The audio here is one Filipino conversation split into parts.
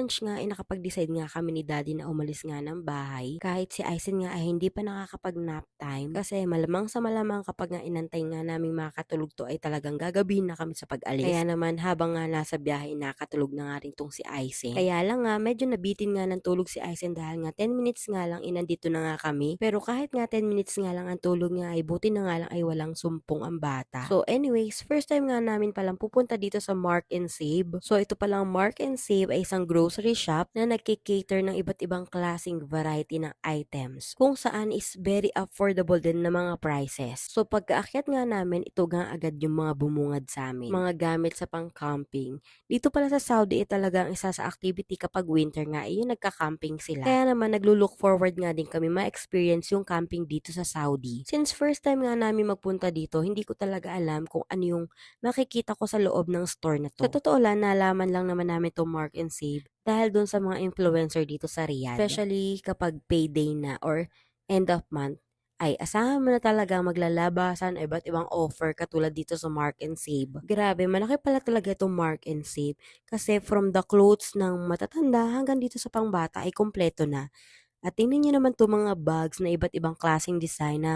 lunch nga ay nakapag-decide nga kami ni Daddy na umalis nga ng bahay kahit si Aizen nga ay hindi pa nakakapag-nap time kasi malamang sa malamang kapag nga inantay nga naming makakatulog 'to ay talagang gagabihin na kami sa pag-alis. Kaya naman habang nga nasa biyahe nakakatulog na nga rin 'tong si Aizen. Kaya lang nga medyo nabitin nga ng tulog si Aizen dahil nga 10 minutes nga lang nandito na nga kami. Pero kahit nga 10 minutes nga lang ang tulog nga ay buti na nga lang ay walang sumpong ang bata. So anyways, first time nga namin palang pupunta dito sa Mark and Save. So ito palang Mark and Save ay isang grocery shop na nagki-cater ng iba't ibang klaseng variety ng items kung saan is very affordable din na mga prices. So pagkaakyat nga namin, ito nga agad yung mga bumungad sa amin. Mga gamit sa pang-camping. Dito pala sa Saudi talagang isa sa activity kapag winter nga ay yung nagka-camping sila. Kaya naman naglo-look forward nga din kami ma-experience yung camping dito sa Saudi. Since first time nga namin magpunta dito, hindi ko talaga alam kung ano yung makikita ko sa loob ng store na to. Sa totoo lang, nalaman lang naman namin to Mark and Save dahil dun sa mga influencer dito sa Riyadh. Especially kapag payday na or end of month, ay asahan mo na talaga maglalabasan iba't ibang offer katulad dito sa Mark and Save. Grabe, malaki pala talaga itong Mark and Save kasi from the clothes ng matatanda hanggang dito sa pangbata ay kompleto na. At tingnan nyo naman itong mga bags na iba't ibang klaseng design na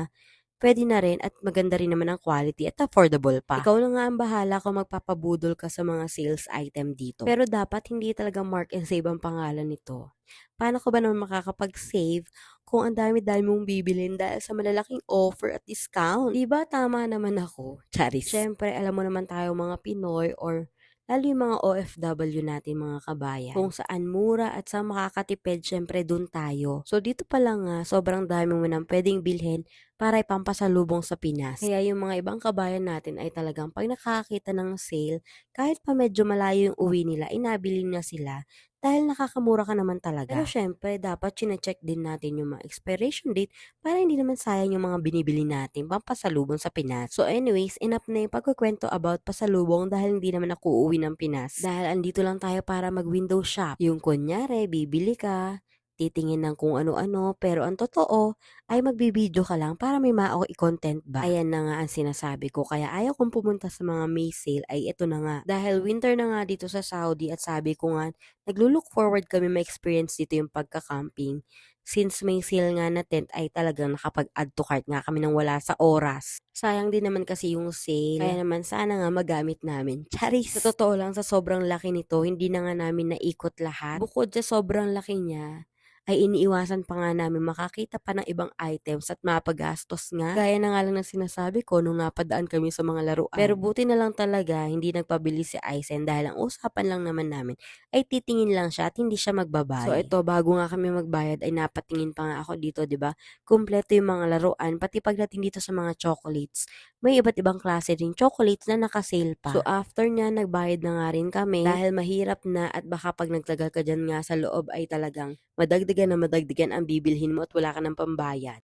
puwede na rin at maganda rin naman ang quality at affordable pa. Ikaw na nga ang bahala kung magpapabudol ka sa mga sales item dito. Pero dapat hindi talaga Mark and Save ang pangalan nito. Paano ka ba naman makakapag-save kung ang dami-dami mong bibilhin dahil sa malalaking offer at discount? 'Di ba tama naman ako? Charis. Siyempre, alam mo naman tayo mga Pinoy or lalo yung mga OFW natin mga kabayan. Kung saan mura at sa makakatipid, syempre dun tayo. So dito pa lang nga, sobrang dami mo nang pwedeng bilhin para ipampasalubong sa Pinas. Kaya yung mga ibang kabayan natin ay talagang pag nakakita ng sale, kahit pa medyo malayo yung uwi nila, inabili na sila dahil nakakamura ka naman talaga. Pero syempre, dapat chine-check din natin yung mga expiration date para hindi naman sayang yung mga binibili natin pampasalubong sa Pinas. So anyways, enough na yung pagkukwento about pasalubong dahil hindi naman ako uuwi ng Pinas. Dahil andito lang tayo para mag-window shop. Yung kunyari, bibili ka, titingin ng kung ano-ano, pero ang totoo ay magbibideo ka lang para may i-content ba. Ayan na nga ang sinasabi ko, kaya ayaw kong pumunta sa mga May sale ay ito na nga. Dahil winter na nga dito sa Saudi at sabi ko nga, naglo-look forward kami ma-experience dito yung pagka-camping. Since may sale nga na tent ay talagang nakapag-add to cart nga kami nang wala sa oras. Sayang din naman kasi yung sale. Kaya naman sana nga magamit namin. Charis! Sa totoo lang, sa sobrang laki nito, hindi na nga namin naikot lahat. Bukod sa sobrang laki niya, ay iniiwasan pa nga namin makakita pa ng ibang items at mapagastos nga. Gaya na nga lang ng sinasabi ko nung napadaan kami sa mga laruan. Pero buti na lang talaga hindi nagpabili si Aizen dahil ang usapan lang naman namin ay titingin lang siya at hindi siya magbabayad. So ito, bago nga kami magbayad ay napatingin pa nga ako dito, 'di ba? Kumpleto yung mga laruan, pati pagdating dito sa mga chocolates. May iba't ibang klase ring chocolates na naka-sale pa. So after niya, nagbayad na nga rin kami dahil mahirap na at baka pag nagtagal ka dyan nga sa loob ay talagang madagdagan na madagdagan ang bibilhin mo at wala ka ng pambayad.